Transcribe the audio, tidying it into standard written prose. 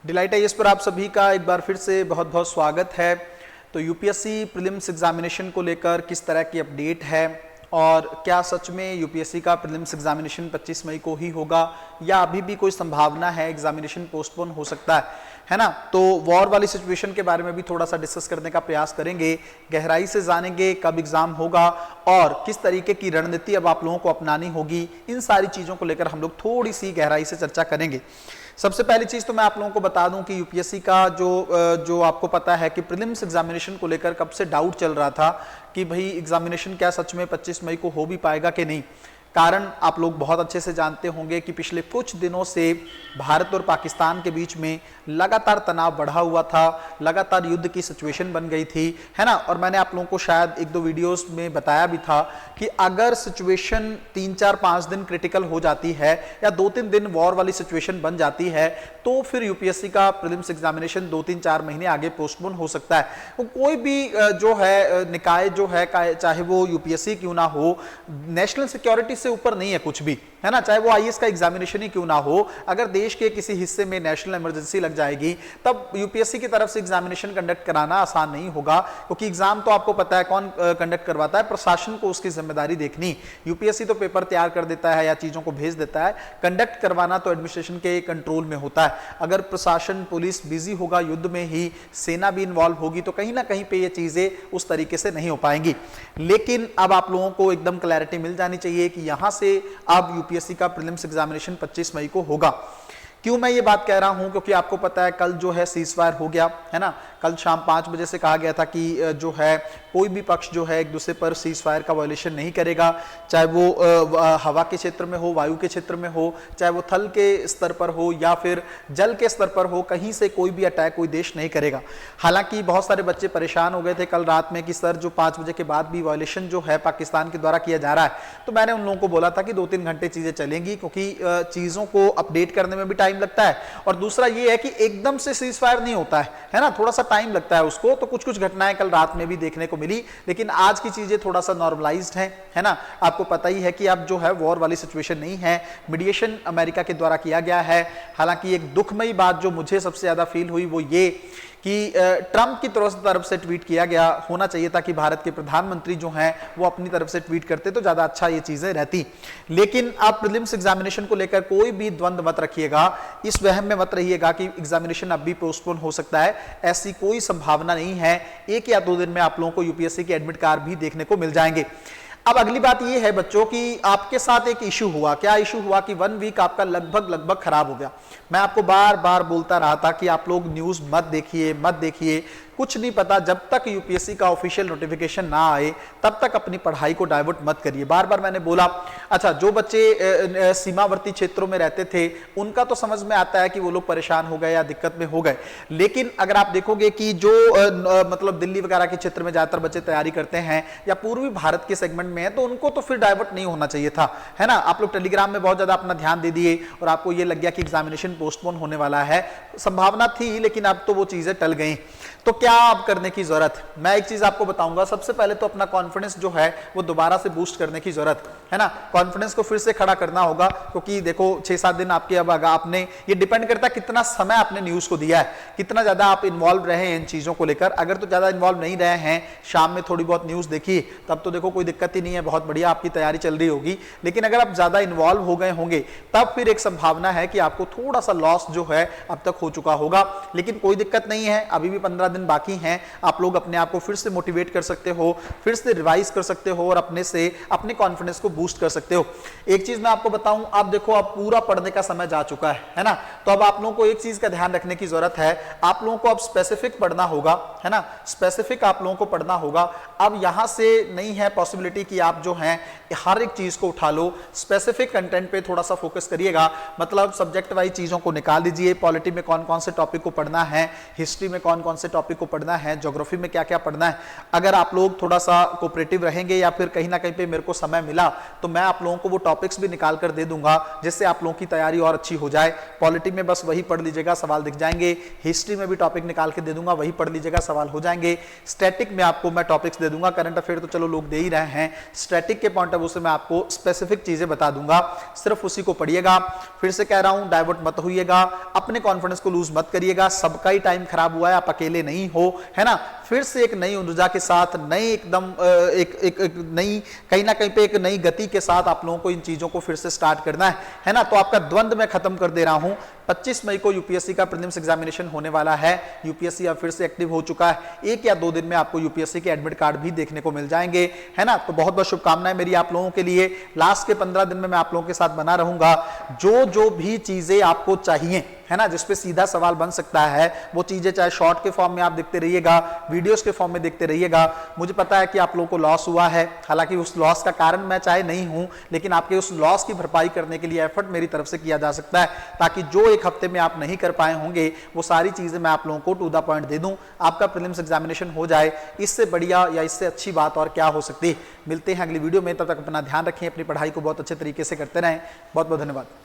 Delight IAS पर आप सभी का एक बार फिर से बहुत बहुत स्वागत है। तो यूपीएससी प्रीलिम्स एग्जामिनेशन को लेकर किस तरह की अपडेट है और क्या सच में यूपीएससी का प्रीलिम्स एग्जामिनेशन 25 मई को ही होगा या अभी भी कोई संभावना है एग्जामिनेशन पोस्टपोन हो सकता है ना। तो वॉर वाली सिचुएशन के बारे में भी थोड़ा सा डिस्कस करने का प्रयास करेंगे, गहराई से जानेंगे कब एग्जाम होगा और किस तरीके की रणनीति अब आप लोगों को अपनानी होगी। इन सारी चीज़ों को लेकर हम लोग थोड़ी सी गहराई से चर्चा करेंगे। सबसे पहली चीज तो मैं आप लोगों को बता दूं कि यूपीएससी का जो आपको पता है कि प्रीलिम्स एग्जामिनेशन को लेकर कब से डाउट चल रहा था कि भाई एग्जामिनेशन क्या सच में 25 मई को हो भी पाएगा कि नहीं। कारण आप लोग बहुत अच्छे से जानते होंगे कि पिछले कुछ दिनों से भारत और पाकिस्तान के बीच में लगातार तनाव बढ़ा हुआ था, लगातार युद्ध की सिचुएशन बन गई थी, है ना। और मैंने आप लोगों को शायद एक दो वीडियोस में बताया भी था कि अगर सिचुएशन 3-4-5 दिन क्रिटिकल हो जाती है या 2-3 दिन वॉर वाली सिचुएशन बन जाती है तो फिर यूपीएससी का प्रीलिम्स एग्जामिनेशन 2-3-4 महीने आगे पोस्टपोन हो सकता है। तो कोई भी जो है निकाय जो है चाहे वो यूपीएससी क्यों ना हो, नेशनल सिक्योरिटी से ऊपर नहीं है कुछ भी, है ना। चाहे वो आईएएस का एग्जामिनेशन ही क्यों ना हो, अगर देश के किसी हिस्से में नेशनल इमरजेंसी लग जाएगी तब यूपीएससी की तरफ से एग्जामिनेशन कंडक्ट कराना आसान नहीं होगा, क्योंकि एग्जाम तो आपको पता है कौन कंडक्ट करवाता है, प्रशासन को उसकी जिम्मेदारी देखनी। यूपीएससी तो पेपर तैयार कर देता है या चीजों को भेज देता है, कंडक्ट करवाना तो एडमिनिस्ट्रेशन के कंट्रोल में होता है। अगर प्रशासन पुलिस बिजी होगा युद्ध में ही, सेना भी इन्वॉल्व होगी तो कहीं ना कहीं पे ये चीजें उस तरीके से नहीं हो पाएंगी। लेकिन अब आप लोगों को एकदम क्लैरिटी मिल जानी चाहिए कि यहां से अब यूपीएससी का प्रीलिम्स एग्जामिनेशन 25 मई को होगा। क्यों मैं ये बात कह रहा हूं, क्योंकि आपको पता है कल जो है सीज फायर हो गया, है ना। कल शाम 5 बजे से कहा गया था कि जो है कोई भी पक्ष जो है एक दूसरे पर सीज फायर का वायलेशन नहीं करेगा, चाहे वो हवा के क्षेत्र में हो, वायु के क्षेत्र में हो, चाहे वो थल के स्तर पर हो या फिर जल के स्तर पर हो, कहीं से कोई भी अटैक कोई देश नहीं करेगा। हालांकि बहुत सारे बच्चे परेशान हो गए थे कल रात में कि सर जो 5 बजे के बाद भी वायलेशन जो है पाकिस्तान के द्वारा किया जा रहा है, तो मैंने उन लोगों को बोला था कि 2-3 घंटे चीजें चलेंगी, क्योंकि चीजों को अपडेट करने में भी टाइम लगता है और दूसरा ये है कि एकदम से सीज फायर नहीं होता है ना, थोड़ा सा टाइम लगता है उसको। तो कुछ कुछ घटनाएं कल रात में भी देखने को मिली, लेकिन आज की चीजें थोड़ा सा नॉर्मलाइज्ड है ना। आपको पता ही है कि अब जो है वॉर वाली सिचुएशन नहीं है, मीडिएशन अमेरिका के द्वारा किया गया है। हालांकि एक दुखमयी बात जो मुझे सबसे ज्यादा फील हुई वो ये कि ट्रंप की तरफ से ट्वीट किया गया, होना चाहिए था कि भारत के प्रधानमंत्री जो हैं वो अपनी तरफ से ट्वीट करते तो ज्यादा अच्छा ये चीजें रहती। लेकिन आप प्रीलिम्स एग्जामिनेशन को लेकर कोई भी द्वंद्व मत रखिएगा, इस वहम में मत रहिएगा कि एग्जामिनेशन अब भी पोस्टपोन हो सकता है, ऐसी कोई संभावना नहीं है। 1 या 2 दिन में आप लोगों को यूपीएससी के एडमिट कार्ड भी देखने को मिल जाएंगे। अब अगली बात यह है बच्चों कि आपके साथ एक इशू हुआ। क्या इशू हुआ कि 1 वीक आपका लगभग खराब हो गया। मैं आपको बार बार बोलता रहा था कि आप लोग न्यूज मत देखिए, कुछ नहीं पता, जब तक यूपीएससी का ऑफिशियल नोटिफिकेशन ना आए तब तक अपनी पढ़ाई को डाइवर्ट मत करिए। बार बार मैंने बोला। अच्छा, जो बच्चे सीमावर्ती क्षेत्रों में रहते थे उनका तो समझ में आता है कि वो लोग परेशान हो गए या दिक्कत में हो गए, लेकिन अगर आप देखोगे कि जो मतलब दिल्ली वगैरह के क्षेत्र में ज्यादातर बच्चे तैयारी करते हैं या पूर्वी भारत के सेगमेंट में है, तो उनको तो फिर डाइवर्ट नहीं होना चाहिए था, है ना। आप लोग टेलीग्राम में बहुत ज्यादा अपना ध्यान दे दिए और आपको ये लग गया कि एग्जामिनेशन पोस्टपोन होने वाला है। संभावना थी लेकिन अब तो वो चीजें टल गई। तो क्या अब करने की जरूरत, मैं एक चीज आपको बताऊंगा। सबसे पहले तो अपना कॉन्फिडेंस जो है वो दोबारा से बूस्ट करने की जरूरत है ना, कॉन्फिडेंस को फिर से खड़ा करना होगा, क्योंकि देखो 6-7 दिन आपके अब आपने, ये डिपेंड करता है कितना समय आपने न्यूज को दिया है, कितना ज्यादा आप इन्वॉल्व रहे हैं इन चीजों को लेकर। अगर तो ज्यादा इन्वॉल्व नहीं रहे हैं, शाम में थोड़ी बहुत न्यूज देखी, तब तो देखो कोई दिक्कत ही नहीं है, बहुत बढ़िया आपकी तैयारी चल रही होगी। लेकिन अगर आप ज्यादा इन्वॉल्व हो गए होंगे तब फिर एक संभावना है कि आपको थोड़ा सा लॉस जो है अब तक हो चुका होगा। लेकिन कोई दिक्कत नहीं है, अभी भी 15 दिन बाकी हैं, आप लोग अपने आप को फिर से मोटिवेट कर सकते हो, फिर से रिवाइज कर सकते हो और अपने कॉन्फिडेंस को बूस्ट कर सकते हो। एक चीज मैं आपको बताऊं, आप देखो अब पूरा पढ़ने का समय जा चुका है ना, तो अब आप लोगों को एक चीज का ध्यान रखने की जरूरत है, आप लोगों को अब स्पेसिफिक पढ़ना होगा, है ना, स्पेसिफिक आप लोगों को पढ़ना होगा। अब यहां से नहीं है पॉसिबिलिटी कि आप जो हैं हर एक चीज को उठा लो, स्पेसिफिक कंटेंट पे थोड़ा सा फोकस करिएगा, मतलब सब्जेक्ट वाइज चीजों को निकाल दीजिए। पॉलिटी में कौन कौन से टॉपिक को पढ़ना है, हिस्ट्री में कौन कौन से टॉपिक को पढ़ना है, ज्योग्राफी में क्या क्या पढ़ना है। अगर आप लोग थोड़ा सा कोऑपरेटिव रहेंगे या फिर कहीं ना कहीं पे मेरे को समय मिला तो मैं आप लोगों को वो टॉपिक्स भी निकाल कर दे दूंगा, जिससे आप लोगों की तैयारी और अच्छी हो जाए। पॉलिटी में बस वही पढ़ लीजिएगा, सवाल दिख जाएंगे। हिस्ट्री में भी टॉपिक निकाल के दे दूंगा, वही पढ़ लीजिएगा, सवाल हो जाएंगे। स्टैटिक में आपको मैं टॉपिक्स दे दूंगा, करंट अफेयर तो चलो लोग दे ही रहे हैं, स्टैटिक के पॉइंट ऑफ व्यू से मैं आपको स्पेसिफिक चीजें बता दूंगा, सिर्फ उसी को पढ़िएगा। फिर से कह रहा हूं, डाइवर्ट मत होइएगा, अपने कॉन्फिडेंस को लूज मत करिएगा, सबका ही टाइम खराब हुआ है, आप अकेले नहीं हो, है ना। फिर से एक नई ऊर्जा के साथ, नई एकदम एक नई कहीं ना कहीं पे एक नई गति के साथ आप लोगों को इन चीजों को फिर से स्टार्ट करना है ना। तो आपका द्वंद्व मैं खत्म कर दे रहा हूं। 25 मई को यूपीएससी का प्रीलिम्स एग्जामिनेशन होने वाला है। यूपीएससी अब फिर से एक्टिव हो चुका है, 1 या 2 दिन में आपको यूपीएससी के एडमिट कार्ड भी देखने को मिल जाएंगे, है ना। तो बहुत बहुत शुभकामनाएं मेरी आप लोगों के लिए। लास्ट के 15 दिन में मैं आप लोगों के साथ बना रहूंगा। जो भी चीजें आपको चाहिए, है ना, जिसपे सीधा सवाल बन सकता है, वो चीजें चाहे शॉर्ट के फॉर्म में आप देखते रहिएगा, वीडियोस के फॉर्म में देखते रहिएगा। मुझे पता है कि आप लोगों को लॉस हुआ है, हालांकि उस लॉस का कारण मैं चाहे नहीं हूं, लेकिन आपके उस लॉस की भरपाई करने के लिए एफर्ट मेरी तरफ से किया जा सकता है, ताकि जो एक हफ्ते में आप नहीं कर पाए होंगे वो सारी चीजें मैं आप लोगों को टू द पॉइंट दे दूं, आपका प्रीलिम्स एग्जामिनेशन हो जाए। इससे बढ़िया या इससे अच्छी बात और क्या हो सकती है। मिलते हैं अगली वीडियो में, तब तक अपना ध्यान रखें, अपनी पढ़ाई को बहुत अच्छे तरीके से करते रहें। बहुत बहुत धन्यवाद।